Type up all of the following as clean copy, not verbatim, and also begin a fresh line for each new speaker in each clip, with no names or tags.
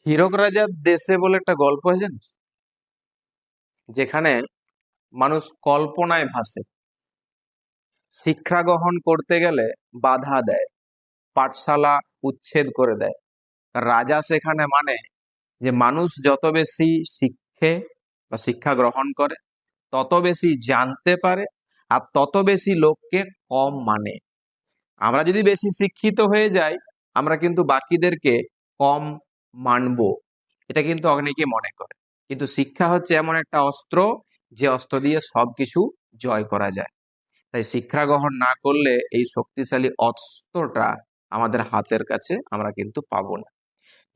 হীরক রাজার দেশে বলে একটা গল্প আছে জানিস, যেখানে মানুষ কল্পনায় ভাসে, শিক্ষা গ্রহণ করতে গেলে বাধা দেয়, পাঠশালা উচ্ছেদ করে দেয়। রাজা সেখানে মানে যে মানুষ যত বেশি শিক্ষে বা শিক্ষা গ্রহণ করে, তত বেশি জানতে পারে, আর তত বেশি লোককে কম মানে। আমরা যদি বেশি শিক্ষিত হয়ে যাই, আমরা কিন্তু বাকিদেরকে কম মানবো, এটা কিন্তু অনেকে মনে করে। কিন্তু শিক্ষা হচ্ছে এমন একটা অস্ত্র, যে অস্ত্র দিয়ে সবকিছু জয় করা যায়। তাই শিক্ষা গ্রহণ না করলে এই শক্তিশালী অস্ত্রটা আমাদের হাতের কাছে আমরা কিন্তু পাবো না।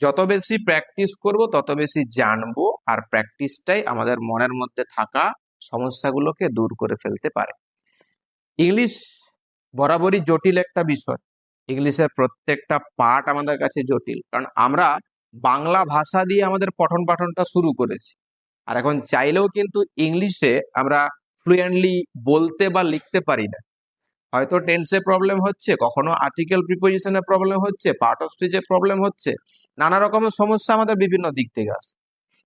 যত বেশি প্র্যাকটিস করব তত বেশি জানবো, আর প্র্যাকটিসটাই আমাদের মনের মধ্যে থাকা সমস্যাগুলোকে দূর করে ফেলতে পারে। ইংলিশ বরাবরই জটিল একটা বিষয়। ইংলিশের প্রত্যেকটা পার্ট আমাদের কাছে জটিল, কারণ আমরা বাংলা ভাষা দিয়ে আমাদের পঠন পাঠনটা শুরু করেছি। আর এখন চাইলেও কিন্তু ইংলিশে আমরা ফ্লুয়েন্টলি বলতে বা লিখতে পারি না। হয়তো টেন্সে প্রবলেম হচ্ছে, কখনো আর্টিকেল প্রিপোজিশনে প্রবলেম হচ্ছে, পার্ট অফ স্পিচে প্রবলেম হচ্ছে, নানা রকমের সমস্যা আমাদের বিভিন্ন দিক থেকে আসে।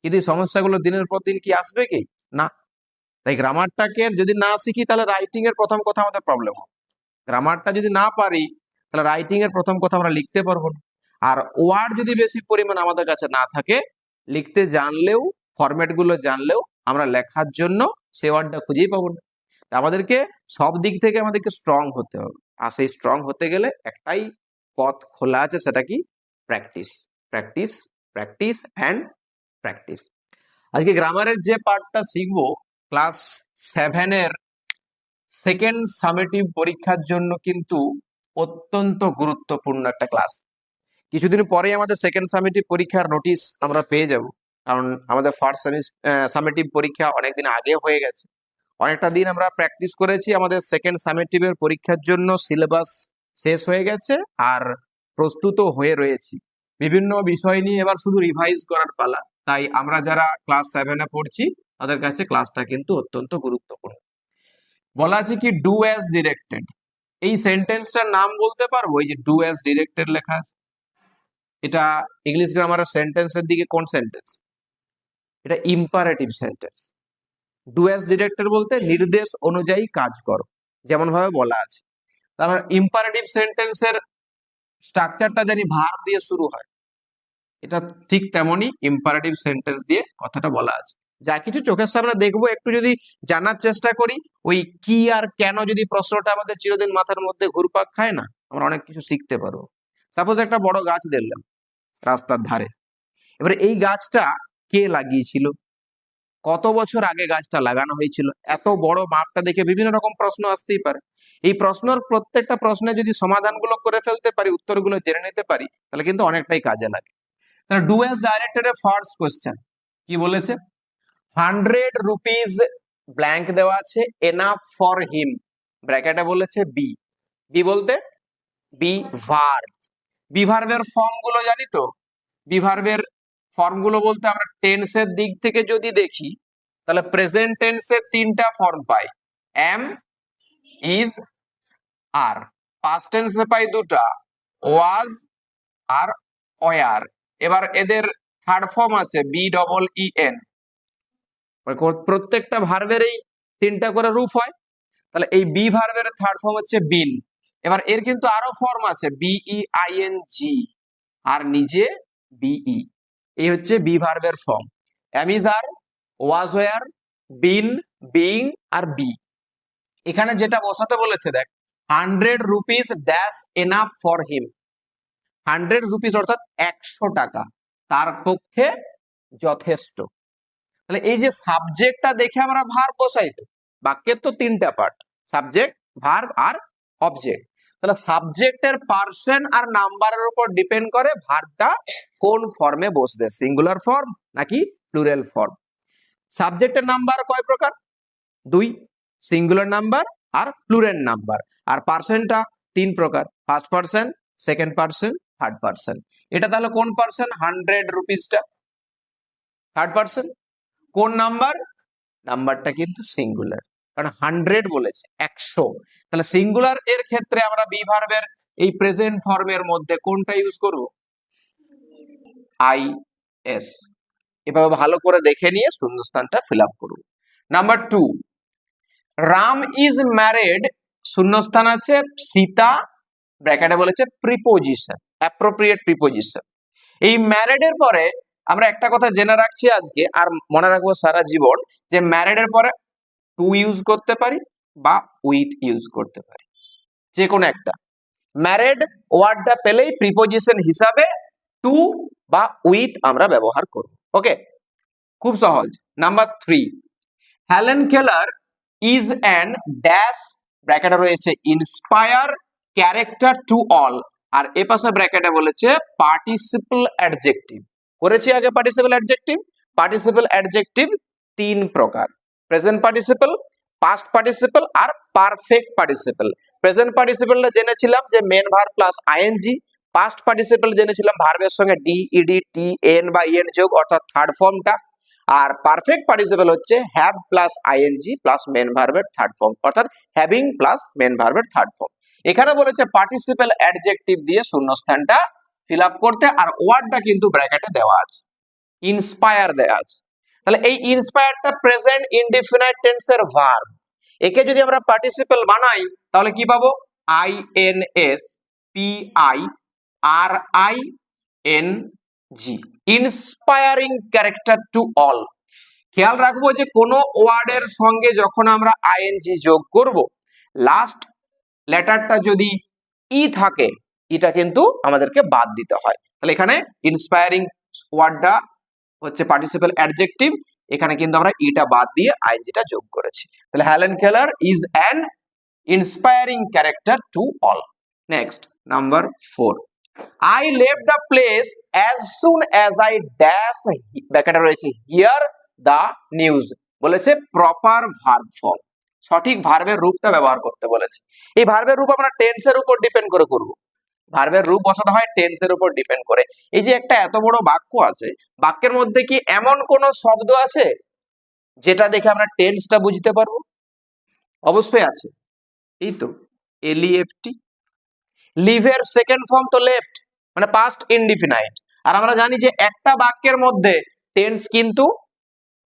কিন্তু এই সমস্যাগুলো দিনের পর দিন কি আসবে কি না? তাই গ্রামারটাকে যদি না শিখি, তাহলে রাইটিং এর প্রথম কথা আমাদের প্রবলেম হবে। গ্রামারটা যদি না পারি, তাহলে রাইটিং এর প্রথম কথা আমরা লিখতে পারবো না। আর ওয়ার্ড যদি বেশি পরিমাণ আমাদের কাছে না থাকে, লিখতে জানলেও, ফরম্যাট গুলো জানলেও আমরা লেখার জন্য সে ওয়ার্ডটা খুঁজেই পাবো না। তা আমাদেরকে সব দিক থেকে আমাদেরকে স্ট্রং হতে হবে। আর সেই স্ট্রং হতে গেলে একটাই পথ খোলা আছে, সেটা কি? Practice, practice, practice and practice. আজকে গ্রামারের যে পার্টটা শিখবো, ক্লাস 7-এর সেকেন্ড সামেটিভ পরীক্ষার জন্য কিন্তু অত্যন্ত গুরুত্বপূর্ণ একটা ক্লাস। কিছুদিন পরেই আমাদের সেকেন্ড সামেটিভ পরীক্ষার নোটিশ আমরা পেয়ে যাব, কারণ আমাদের ফার্স্ট সামেটিভ পরীক্ষা অনেকদিন আগে হয়ে গেছে। অনেকটা দিন আমরা প্র্যাকটিস করেছি, আমাদের সেকেন্ড সামেটিভের পরীক্ষার জন্য সিলেবাস শেষ হয়ে গেছে, আর প্রস্তুত হয়ে রয়েছি। বিভিন্ন বিষয় নিয়ে এবার শুধু রিভাইজ করার পালা। তাই আমরা যারা ক্লাস 7-এ পড়ছি, তাদের কাছে ক্লাসটা কিন্তু অত্যন্ত গুরুত্বপূর্ণ। বলা আছে কি, ডু অ্যাজ ডিরেক্টেড। এই সেন্টেন্সটার নাম বলতে পারবো? এই যে ডু অ্যাজ ডিরেক্টেড লেখা আছে, এটা ইংলিশ গ্রামারের সেন্টেন্সের দিকে কোন সেন্টেন্স? এটা imperative sentence. Do as directed বলতে নির্দেশ অনুযায়ী কাজ করো, যেমন ভাবে বলা আছে। তারপর ইম্পারেটিভ সেন্টেন্সের স্ট্রাকচারটা জানি ভার্ব দিয়ে শুরু হয়, এটা ঠিক তেমনই ইম্পারেটিভ সেন্টেন্স দিয়ে কথাটা বলা আছে। যা কিছু চোখের সামনে দেখবো, একটু যদি জানার চেষ্টা করি, ওই কি আর কেন যদি প্রশ্নটা আমাদের চিরদিন মাথার মধ্যে ঘুরপাক খায় না, আমরা অনেক কিছু শিখতে পারবো। সাপোজ একটা বড় গাছ দেখলাম রাস্তার ধারে, এবারে এই গাছটা কে লাগিয়েছিল, কত বছর আগে গাছটা লাগানো হয়েছিল, এত বড় মাপটা দেখে বিভিন্ন রকম প্রশ্ন আসতেই পারে। এই প্রশ্নের প্রত্যেকটা প্রশ্নে যদি সমাধানগুলো করে ফেলতে পারি, উত্তরগুলো জেনে নিতে পারি, তাহলে কিন্তু অনেকটাই কাজে লাগে। তাহলে ডু অ্যাজ ডাইরেক্টেড এর ফার্স্ট কোশ্চেন কি বলেছে? 100 রুপিজ ব্ল্যাঙ্ক দেওয়া আছে, এনাফ ফর হিম, ব্র্যাকেটে বলেছে বি। বি বলতে বি ভার্ব। বি ভার্বের ফর্ম গুলো জানি তো? বি ভার্বের ফর্ম গুলো বলতে আমরা টেন্সের দিক থেকে যদি দেখি, তাহলে প্রেজেন্ট টেন্সের 3টা ফর্ম পাই, এম, ইজ, আর। পাস্ট টেন্সে পাই 2টা, ওয়াজ আর ওয়ার। এবার এদের থার্ড ফর্ম আছে বি ডবল ই এন। প্রত্যেকটা ভার্বেরই 3টা করে রূপ হয়। তাহলে এই বি ভার্বের থার্ড ফর্ম হচ্ছে বিন। এবার এর কিন্তু আরো ফর্ম আছে, বিই আই এন জি, আর নিজে বিই। এই হচ্ছে বি ভার্বের form, am is are, was were, been, being আর বি। এখানে যেটা বসাতে বলেছে দেখ, 100 rupees dash enough for him. 100 rupees অর্থাৎ 100 টাকা তার পক্ষে যথেষ্ট। তাহলে এই যে সাবজেক্টটা দেখে আমরা ভার্ব বসাই, তো বাক্যের তো 3টা পার্ট, সাবজেক্ট, ভার্ব আর অবজেক্ট। তাহলে সাবজেক্টের পার্সন আর নাম্বারের উপর ডিপেন্ড করে ভার্বটা কোন ফর্মে বসবে, সিঙ্গুলার ফর্ম নাকি প্লুরাল ফর্ম। সাবজেক্টের নাম্বার কয় প্রকার? 2, সিঙ্গুলার নাম্বার আর প্লুরাল নাম্বার। আর পার্সনটা 3 প্রকার, first person, second person, third person. এটা তাহলে কোন পার্সন? 100 রুপিসটা থার্ড পার্সন। কোন নাম্বার? নাম্বারটা কিন্তু সিঙ্গুলার, কারণ 100 বলেছে, 100। তাহলে সিঙ্গুলার এর ক্ষেত্রে আমরা বি ভার্বের এই প্রেজেন্ট ফর্মের মধ্যে কোনটা ইউজ করব? আই। এস। এভাবে ভালো করে দেখে নিয়ে শূন্যস্থানটা ফিল আপ করুন। নাম্বার 2, রাম ইজ ম্যারিড, শূন্যস্থান আছে সীতা, ব্র্যাকেটে বলেছে প্রিপোজিশন, অ্যাপ্রোপ্রিয়েট প্রিপোজিশন। এই ম্যারিড এর পরে আমরা একটা কথা জেনে রাখছি আজকে, আর মনে রাখবো সারা জীবন, যে ম্যারিড এর পরে টু ইউজ করতে পারি বা উইথ ইউজ করতে পারি, যে কোনো একটা। ম্যারিড ওয়ার্ডটা পেলেই প্রিপোজিশন হিসাবে টু বা উইথ আমরা ব্যবহার করব। ওকে, খুব সহজ। Number 3, Helen Keller is an dash, ব্র্যাকেটে রয়েছে ইন্সপায়ার ক্যারেক্টার টু অল, আর এ পাশে ব্র্যাকেটে বলেছে পার্টিসিপল অ্যাডজেক্টিভ। করেছি আগে পার্টিসিপল অ্যাডজেক্টিভ। পার্টিসিপল অ্যাডজেক্টিভ 3 প্রকার: প্রেজেন্ট পার্টিসিপল, পাস্ট পার্টিসিপল আর পারফেক্ট পার্টিসিপল। প্রেজেন্ট পার্টিসিপলটা জেনেছিলাম যে main verb plus ING. Past participle জেনেছিলাম ভার্বের সঙ্গে ডি, ইডি, টি, এন বা ইএন যোগ, অর্থাৎ থার্ড ফর্মটা। আর পারফেক্ট পার্টিসিপল হচ্ছে have plus ING plus main ভার্বের থার্ড ফর্ম, অর্থাৎ হ্যাভিং প্লাস মেন ভার্বের থার্ড ফর্ম। এখানে বলেছে পার্টিসিপল অ্যাডজেক্টিভ দিয়ে শূন্যস্থানটা ফিল আপ করতে, আর ওয়ার্ডটা কিন্তু ব্র্যাকেটে দেওয়া আছে, ইন্সপায়ার দেওয়া আছে। তাহলে এই ইন্সপায়ারটা প্রেজেন্ট ইনডিফিনাইট টেন্সের ভার্ব। একে যদি আমরা পার্টিসিপল বানাই তাহলে কি পাবো? I N S P I R I N G, inspiring character to all. খেয়াল রাখবো যে কোনো ওয়ার্ডের সঙ্গে যখন আমরা আইএনজি যোগ করব, লাস্ট লেটারটা যদি ই থাকে, এটা কিন্তু আমাদেরকে বাদ দিতে হয়। তাহলে এখানে ইন্সপায়ারিং ওয়ার্ডটা হচ্ছে পার্টিসিপল অ্যাডজেক্টিভ, এখানে কিন্তু আমরা ইটা বাদ দিয়ে আইএনজিটা যোগ করেছি। তাহলে Helen Keller is an inspiring character to all. Next, number 4, I left the place as soon as I dash, ব্র্যাকেটে রয়েছে হিয়ার দ্য নিউজ, বলেছে প্রপার ভার্ব ফর্ম, সঠিক ভার্বের রূপটা ব্যবহার করতে বলেছে। এই ভার্বের রূপ আমরা টেন্সের উপর ডিপেন্ড করে করব। ভার্বের রূপ বসাতে হয় টেন্সের উপর ডিপেন্ড করে। এই যে একটা এত বড় বাক্য আছে, বাক্যের মধ্যে কি এমন কোন শব্দ আছে যেটা দেখে আমরা টেন্সটা বুঝতে পারবো? অবশ্যই আছে। এই তো এলইএফটি, লিভের সেকেন্ড ফর্ম তো লেফট, মানে পাস্ট ইনডিফিনাইট। আর আমরা জানি যে একটা বাক্যের মধ্যে টেন্স কিন্তু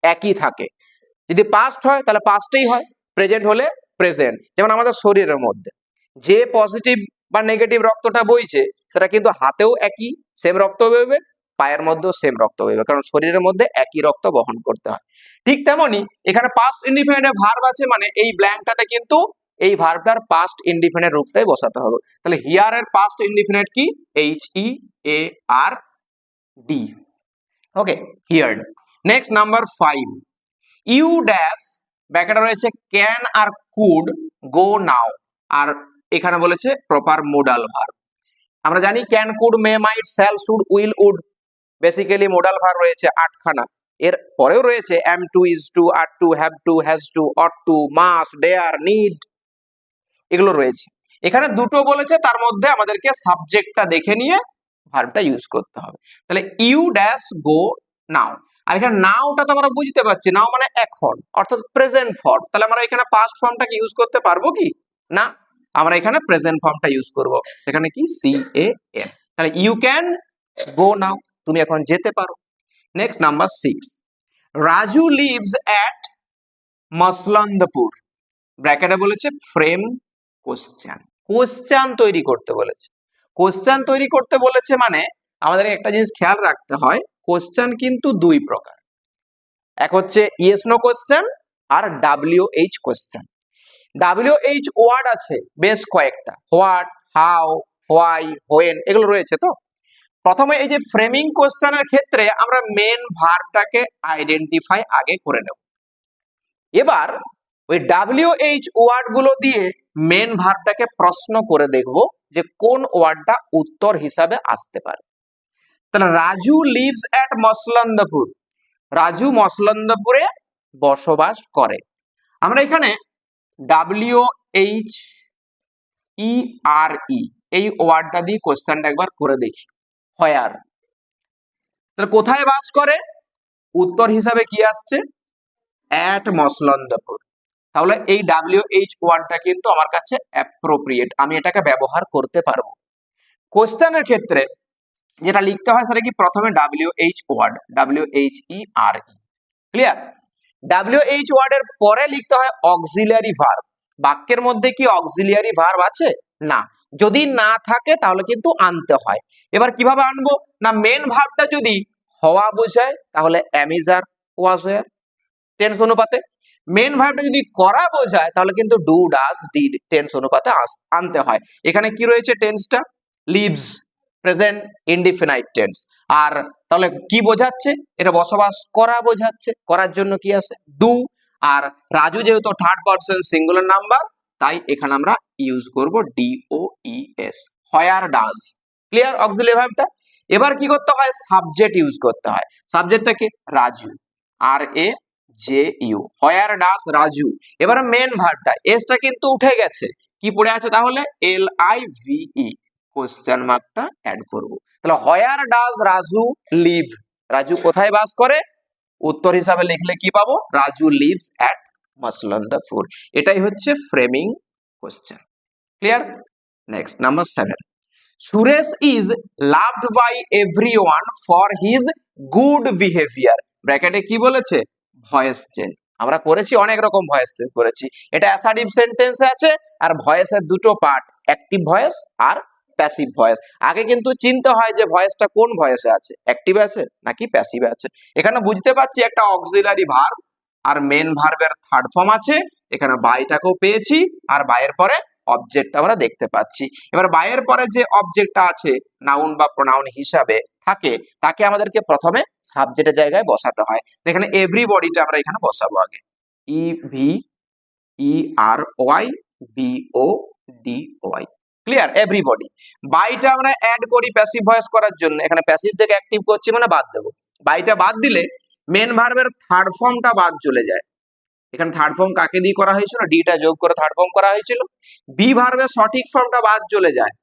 একই থাকে, যদি পাস্ট হয় তাহলে পাস্টেই হয়, প্রেজেন্ট হলে প্রেজেন্ট। যেমন আমাদের শরীরের মধ্যে যে পজিটিভ বা নেগেটিভ রক্তটা বইছে, সেটা কিন্তু হাতেও একই সেম রক্ত বইবে, পায়ের মধ্যেও সেম রক্ত বইবে, কারণ শরীরের মধ্যে একই রক্ত বহন করতে হয়। ঠিক তেমনি এখানে পাস্ট ইনডিফিনাইট ভার্ব আছে, মানে এই ব্ল্যাঙ্কটাতে কিন্তু এই ভার্বটার পাস্ট ইনডিফিনাইট রূপটাই বসাতে হবে। তাহলে হিয়ার এর পাস্ট ইনডিফিনাইট কি? H E A R D. Okay, heard. Next, number 5, you dash, ব্র্যাকেটে রয়েছে ক্যান আর কুড গো নাও, আর এখানে বলেছে প্রপার মোডাল ভার্ব। আমরা জানি can, could, may, might, shall, should, will, would, basically modal verb রয়েছে 8খানা। এর পরেও রয়েছে am to, is to, are to, have to, has to, ought to, must, dare, need, এগুলো রয়েছে। এখানে দুটো বলেছে, তার মধ্যে আমাদেরকে সাবজেক্টটা দেখে নিয়ে ভার্বটা ইউজ করতে হবে। তাহলে ইউ ড্যাশ গো নাও, আর এখানে নাওটা তো আমরা বুঝতে পারছি, নাও মানে এখন, অর্থাৎ প্রেজেন্ট ফর্ম। তাহলে আমরা এখানে পাস্ট ফর্মটাকে ইউজ করতে পারবো কি না? আমরা এখানে প্রেজেন্ট ফর্মটা ইউজ করব, সেখানে কি সি এ এন। তাহলে ইউ ক্যান গো নাও, তুমি এখন যেতে পারো। নেক্সট, নাম্বার 6, রাজু লিভস এট মসলন্দপুর, ব্র্যাকেটে বলেছে ফ্রেম কোশ্চেন, কোশ্চেন তৈরি করতে বলেছে। কোশ্চেন তৈরি করতে বলেছে মানে আমাদের একটা জিনিস খেয়াল রাখতে হয়, কোশ্চেন কিন্তু 2 প্রকার, এক হচ্ছে ইয়েস নো কোশ্চেন আর WH কোশ্চেন। WH ওয়ার্ড আছে বেশ কয়েকটা, হোয়াট, হাউ, হোয়াই, হোয়েন, এগুলো রয়েছে। তো প্রথমে এই যে ফ্রেমিং কোশ্চেনের ক্ষেত্রে আমরা মেন ভার্বটাকে আইডেন্টিফাই আগে করে নেব, এবার ওই WH ওয়ার্ড গুলো দিয়ে মেন ভার্বটাকে প্রশ্ন করে দেখব যে কোন ওয়ার্ডটা উত্তর হিসাবে আসতে পারে। তাহলে রাজু লিভস এট মসলন্দপুর, রাজু মসলন্দপুরে বসবাস করে। আমরা এখানে WHERE এই ওয়ার্ডটা দিয়ে কোশ্চেনটা একবার করে দেখি, হোয়ার। তাহলে কোথায় বাস করে? উত্তর হিসাবে কি আসছে? এট মসলন্দপুর। তাহলে এই WH ওয়ার্ডটা কিন্তু আমার কাছে অ্যাপ্রোপ্রিয়েট, আমি এটাকে ব্যবহার করতে পারবো। কোশ্চেনের ক্ষেত্রে যেটা লিখতে হয় সেটা কি প্রথমে WH word, WHERE, clear? WH ওয়ার্ডের পরে লিখতে হয় অক্সিলিয়ারি ভার্ব। বাক্যের মধ্যে কি অক্সিলিয়ারি ভার্ব আছে? না, যদি না থাকে তাহলে কিন্তু আনতে হয়। এবার কিভাবে আনবো? না, মেন ভার্বটা যদি হওয়া বোঝায় তাহলে am is are was were tense অনুপাতে, মেন ভার্বটা যদি করা বোঝায় তাহলে কিন্তু ডু ডাজ ডিড টেন্স অনুপাতে আনতে হয়। এখানে কি রয়েছে? টেন্সটা লিভস, প্রেজেন্ট ইনডিফিনাইট টেন্স। আর তাহলে কি বোঝাচ্ছে? এটা বসবাস করা বোঝাচ্ছে, করার জন্য কি আছে? ডু। আর রাজু যেহেতু থার্ড পারসন সিঙ্গুলার নাম্বার, তাই এখানে আমরা ইউজ করব DOES, where does. Clear auxiliary ভার্বটা? এবার কি করতে হয়? সাবজেক্ট ইউজ করতে হয়। সাবজেক্টটা কি? Raju, RAJU, where does Raju. এবারে মেন ভার্বটা এসটা কিন্তু উঠে গেছে, কি পড়ে আছে তাহলে? LIVE, কোশ্চেন মার্কটা অ্যাড করব। তাহলে where does Raju live, Raju কোথায় বাস করে? উত্তর হিসাবে লিখলে কি পাবো? Raju lives at Maslandapur. এটাই হচ্ছে framing question. Clear? Next number 7, Suresh is loved by everyone for his good behaviour. ব্র্যাকেটে কি বলেছে? Voice change. আমরা করেছি অনেক রকম ভয়েস চেঞ্জ করেছি। এটা অ্যাসার্টিভ সেন্টেন্সে আছে, আর ভয়েসের দুটো পার্ট, অ্যাক্টিভ ভয়েস আর প্যাসিভ ভয়েস। আগে কিন্তু চিনতে হয় যে ভয়েসটা কোন ভয়েসে আছে, অ্যাক্টিভ আছে নাকি প্যাসিভ আছে। এখানে বুঝতে পারছি একটা অক্সিলারি ভার্ব আর মেন ভার্বের থার্ড ফর্ম আছে, এখানে বাইটাকেও পেয়েছি, আর বাইয়ের পরে অবজেক্ট আমরা দেখতে পাচ্ছি। এবার বাইয়ের পরে যে অবজেক্টটা আছে নাউন বা প্রোনাউন হিসাবে থাকে, তাকে আমাদেরকে প্রথমে সাবজেক্টের জায়গায় বসাতে হয়। এখানে এভরিবডিটা আমরা এখানে বসাবো আগে, EVERYBODY, ক্লিয়ার? এভরিবডি। বাইটা আমরা অ্যাড করি প্যাসিভ ভয়েস করার জন্য, এখানে প্যাসিভ থেকে অ্যাক্টিভ করছি মানে বাদ দেবো। বাইটা বাদ দিলে মেন ভার্বের থার্ড ফর্মটা বাদ চলে যায়। এখানে থার্ড ফর্ম কাকে দিয়ে করা হয়েছিল? ডিটা যোগ করে থার্ড ফর্ম করা হয়েছিল। বি ভার্বের সঠিক ফর্মটা বাদ চলে যায়।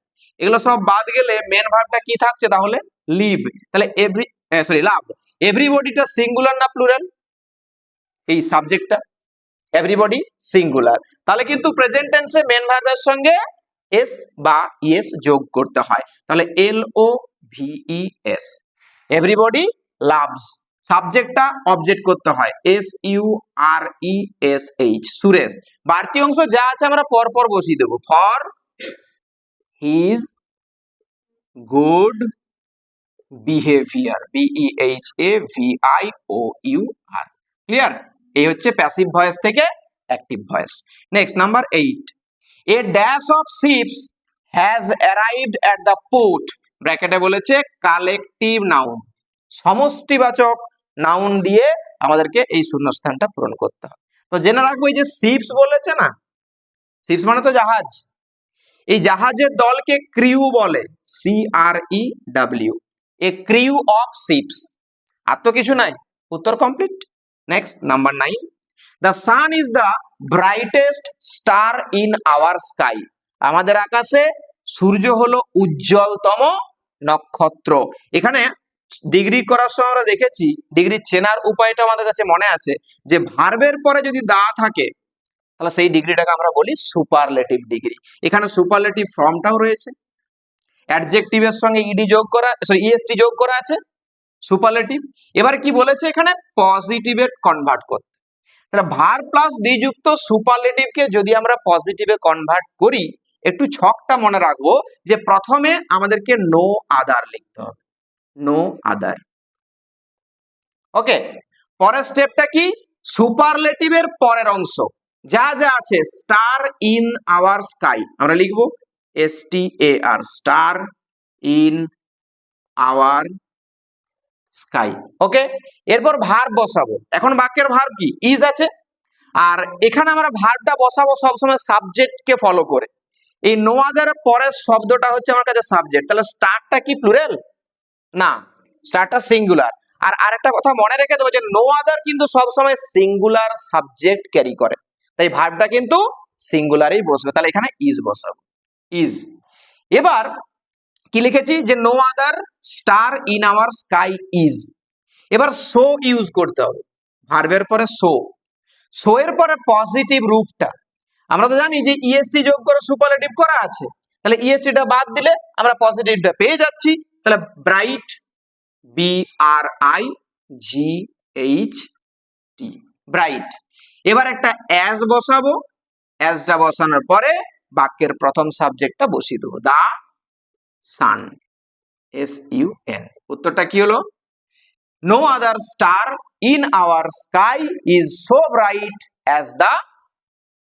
এগুলো সব বাদ গেলে মেন ভার্বটা কি থাকছে তাহলে? লিভ। তাহলে লাভ। এভরিবডিটা সিঙ্গুলার না প্লুরাল? এই সাবজেক্টটা এভরিবডি সিঙ্গুলার, তাহলে কিন্তু প্রেজেন্ট টেন্সে মেন ভার্বের সঙ্গে এস বা ইএস যোগ করতে হয়। তাহলে LOVES, এভরিবডি লাভস। সাবজেক্টটা অবজেক্ট করতে হয় SURESH, সুরেশ। বাড়তি অংশ যা আছে আমরা পরপর বসিয়ে দেবো। For his good behaviour, BEHAVIOUR, clear? এই হচ্ছে প্যাসিভ ভয়েস থেকে active voice. Next number 8, a dash of ships has arrived at the port. ব্র্যাকেটে বলেছে কালেকটিভ নাউন, সমষ্টিবাচক নাউন দিয়ে আমাদেরকে এই শূন্যস্থানটা পূরণ করতে হবে। তো জেনে রাখবো, এই যে শিপস বলেছে না, শিপস মানে তো জাহাজ, এই জাহাজের দলকে ক্রিউ বলে, CREW, a crew of ships. আর তো কিছু নাই, উত্তর complete. Next number 9, the sun is the brightest star in our sky. আমাদের আকাশে সূর্য হলো উজ্জ্বলতম নক্ষত্র। এখানে ডিগ্রি করার সময় আমরা দেখেছি, ডিগ্রি চেনার উপায়টা আমাদের কাছে মনে আছে, যে ভার্বের পরে যদি দা থাকে তাহলে সেই ডিগ্রিটাকে আমরা বলি সুপারলেটিভ ডিগ্রি। এখানে সুপারলেটিভ ফর্মটাও রয়েছে, অ্যাডজেক্টিভের সঙ্গে EST যোগ করা আছে, সুপারলেটিভ। এবার কি বলেছে এখানে? পজিটিভে কনভার্ট করতে। তাহলে ভার্ব প্লাস ডি যুক্ত সুপারলেটিভকে যদি আমরা পজিটিভে কনভার্ট করি, একটু ছকটা মনে রাখবো যে প্রথমে আমাদেরকে নো আদার লিখতে হবে, নো আদার। ওকে, পরের স্টেপটা কি? সুপারলেটিভের পরের অংশ যা যা আছে, স্টার ইন আওয়ার স্কাই আমরা লিখবো STAR, star in our sky. Okay, এরপর ভার্ব বসাবো। এখন বাক্যের ভার্ব কি? ইজ আছে, আর এখানে আমরা ভার্বটা বসাবো সবসময় সাবজেক্টকে ফলো করে। এই নো আদার পরের শব্দটা হচ্ছে আমার কাছে সাবজেক্ট, তাহলে স্টারটা কি প্লুরাল? না, স্টারটা সিঙ্গুলার। আর আরেকটা কথা মনে রেখে দেবো যে নো আদার কিন্তু সবসময় সিঙ্গুলার সাবজেক্ট ক্যারি করে, তাই ভার্বটা কিন্তু সিঙ্গুলারই বসবে। তাহলে এখানে ইজ বসাবো, ইজ। এবার কি লিখেছি? যে no other star in our sky is. এবার সো ইউজ করতে হবে, ভার্বের পরে সো। সো এর পরে পজিটিভ রূপটা আমরা তো জানি যে EST যোগ করে সুপারলেটিভ করা আছে, তাহলে ESTটা বাদ দিলে আমরা পজিটিভটা পেয়ে যাচ্ছি। তাহলে ব্রাইট, BRIGHT, ব্রাইট। এবার একটা অ্যাজ বসাবো, অ্যাজটা বসানোর পরে বাক্যের প্রথম সাবজেক্টটা বসিয়ে দেবো, দা সান, SUN। উত্তরটা কি হলো? No other star in our sky is so bright as the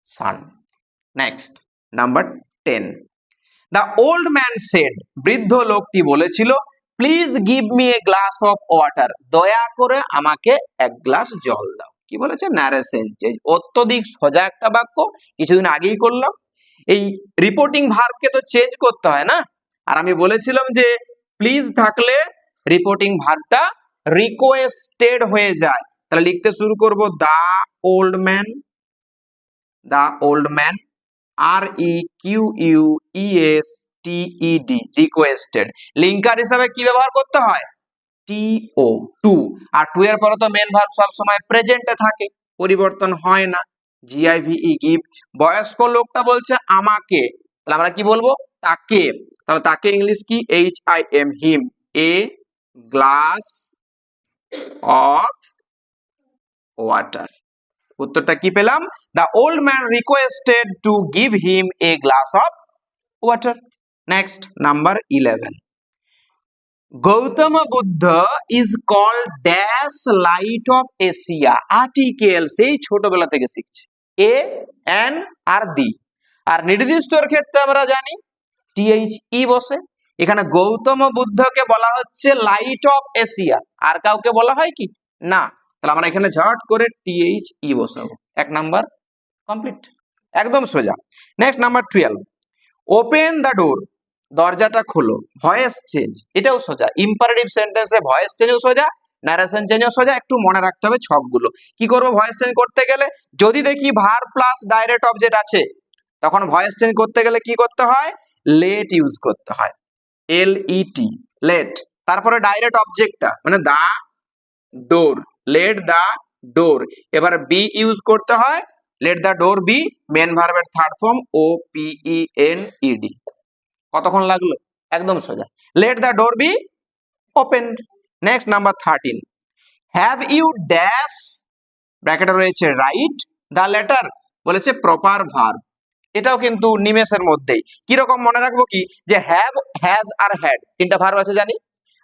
sun. Next, number 10। The old man said, বৃদ্ধ লোকটি বলেছিল, please give me a glass of water, দয়া করে আমাকে এক গ্লাস জল দাও। কি বলেছে? ন্যারেশন চেঞ্জ, অত্যধিক সোজা একটা বাক্য, কিছুদিন আগেই করলাম। এই রিপোর্টিং ভার্বকে তো চেঞ্জ করতে হয় না, আর আমি বলেছিলাম যে প্লিজ থাকলে রিপোর্টিং ভার্বটা রিকোয়েস্টেড হয়ে যায়। তাহলে লিখতে শুরু করব, the old man, the old man, REQUESTED, requested. Linker হিসাবে কি ব্যবহার করতে হয়? TO, two. আর টু এর পরে তো মেন ভার্ব সব সময় প্রেজেন্টে থাকে, পরিবর্তন হয় না, GIVE, গিভ। বয়স্ক লোকটা বলছে আমাকে, তাহলে আমরা কি বলবো? তাকে। তাহলে তাকে ইংলিশ কি? HIM, him, a glass of water. উত্তরটা কি পেলাম? The old man requested to give him a glass of water. Next, number 11। Gautam Buddha is called dash light of Asia, article সেই ছোটবেলা থেকে শিখছে, এ এন আর দি। আর নির্দিষ্টর ক্ষেত্রে আমরা জানি THE বসে। এখানে গৌতম বুদ্ধকে বলা হচ্ছে লাইট অফ এশিয়া, আর কাউকে বলা হয় কি? না। তাহলে আমরা এখানে ঝট করে THE বসাবো। এক নাম্বার কমপ্লিট, একদম সোজা। Next, number 12। Open the door, দরজাটা খোলো। ভয়েস চেঞ্জ, এটাও সোজা। ইম্পারেটিভ সেন্টেন্সে ভয়েস চেঞ্জও সোজা, ন্যারেশন চেঞ্জও সোজা। একটু মনে রাখতে হবে ছকগুলো। কি করবো ভয়েস চেঞ্জ করতে গেলে? যদি দেখি ভার্ব প্লাস ডাইরেক্ট অবজেক্ট আছে, তখন ভয়েস চেঞ্জ করতে গেলে কি করতে হয়? লেট ইউজ করতে হয়, LET, লেট। তারপরে ডাইরেক্ট অবজেক্টটা মানে দা ডোর, লেট দা ডোর। এবার বি ইউজ করতে হয়, let the door be, main ভার্বের থার্ড ফর্ম OPENED। কতক্ষণ লাগলো? একদম সোজা, let the door be opened. Next, number 13। Have you dash, ব্র্যাকেটে রয়েছে রাইট দা লেটার, বলেছে প্রপার ভার্ব। এটাও কিন্তু নিমেষের মধ্যেই। কিরকম মনে রাখবো কি? যে হ্যাভ, হ্যাজ আর হ্যাড, তিনটা ভার্ব আছে জানি,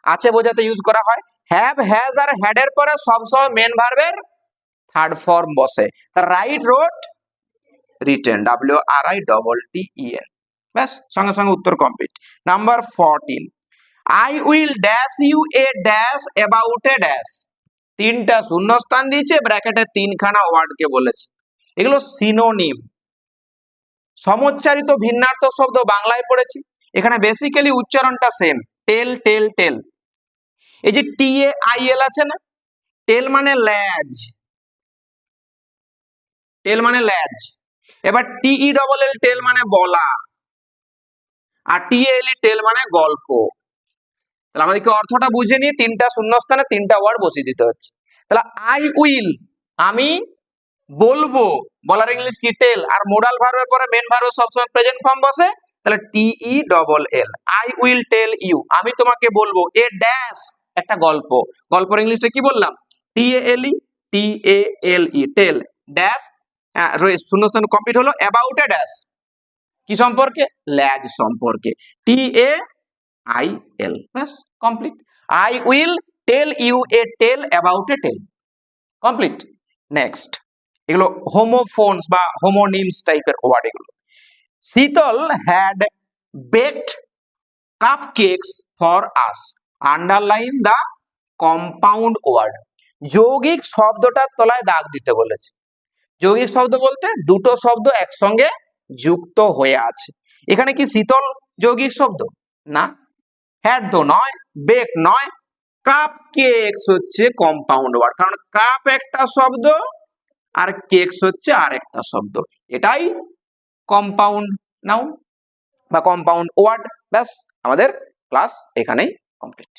আছে বোঝাতে ইউজ করা হয়। হ্যাভ, হ্যাজ আর হ্যাড এর পরে সবসময় মেন ভার্বের থার্ড ফর্ম বসে। তা রাইট, রোট, রিটেন, WRITTEN। ব্যাস, সঙ্গে সঙ্গে উত্তর complete. Number 14। I will dash you a dash about a dash, তিনটা শূন্যস্থান দিয়েছে, ব্র্যাকেটে তিনখানা ওয়ার্ডকে বলেছে। এগুলো সিনোনিম, সমোচ্চারিত ভিন্নার্থক শব্দ বাংলায় পড়েছি। এখানে বেসিক্যালি উচ্চারণটা সেম, টেল, টেল, টেল। এই যে TAIL আছে না, টেল মানে ল্যাজ, টেল মানে ল্যাজ। এবার TELL, টেল মানে বলা, আর TALE, টেল মানে গল্প। তাহলে আমাদেরকে অর্থটা বুঝে নিয়ে তিনটা শূন্যস্থানে তিনটা ওয়ার্ড বসিয়ে দিতে হচ্ছে। তাহলে আই উইল, আমি বলবো, বলার ইংলিশ কি? টেল। আর মোডাল ভার্বের পরে মেন ভার্ব সবসময় প্রেজেন্ট ফর্ম বসে, তাহলে TELL, I will tell you, আমি তোমাকে বলবো। এ ড্যাশ, একটা গল্প। গল্পের ইংলিশটা কি বললাম? TALE, টেল, ড্যাশ, শূন্যস্থান কমপ্লিট হলো। অ্যাবাউট এ ড্যাশ, কি সম্পর্কে? ল্যাজ সম্পর্কে, TAIL। ব্যাস, complete. I will tell you a tale about a tail, complete. Next, এগুলো হোমোফোনস বা হোমোনিমস টাইপের ওয়ার্ড এগুলো। Sheetal had baked cupcakes for us, underline the compound word. যৌগিক শব্দটার তলায় দাগ দিতে বলেছে। যৌগিক শব্দ বলতে দুটো শব্দ একসঙ্গে যুক্ত হয়ে আছে। এখানে কি শীতল যৌগিক শব্দ? না। হ্যাড তো নয়, বেক নয়, কাপ কেকস হচ্ছে কম্পাউন্ড ওয়ার্ড, কারণ কাপ একটা শব্দ আর কেকস হচ্ছে আর একটা শব্দ, এটাই কম্পাউন্ড নাউন বা কম্পাউন্ড ওয়ার্ড। ব্যাস, আমাদের ক্লাস এখানেই কমপ্লিট।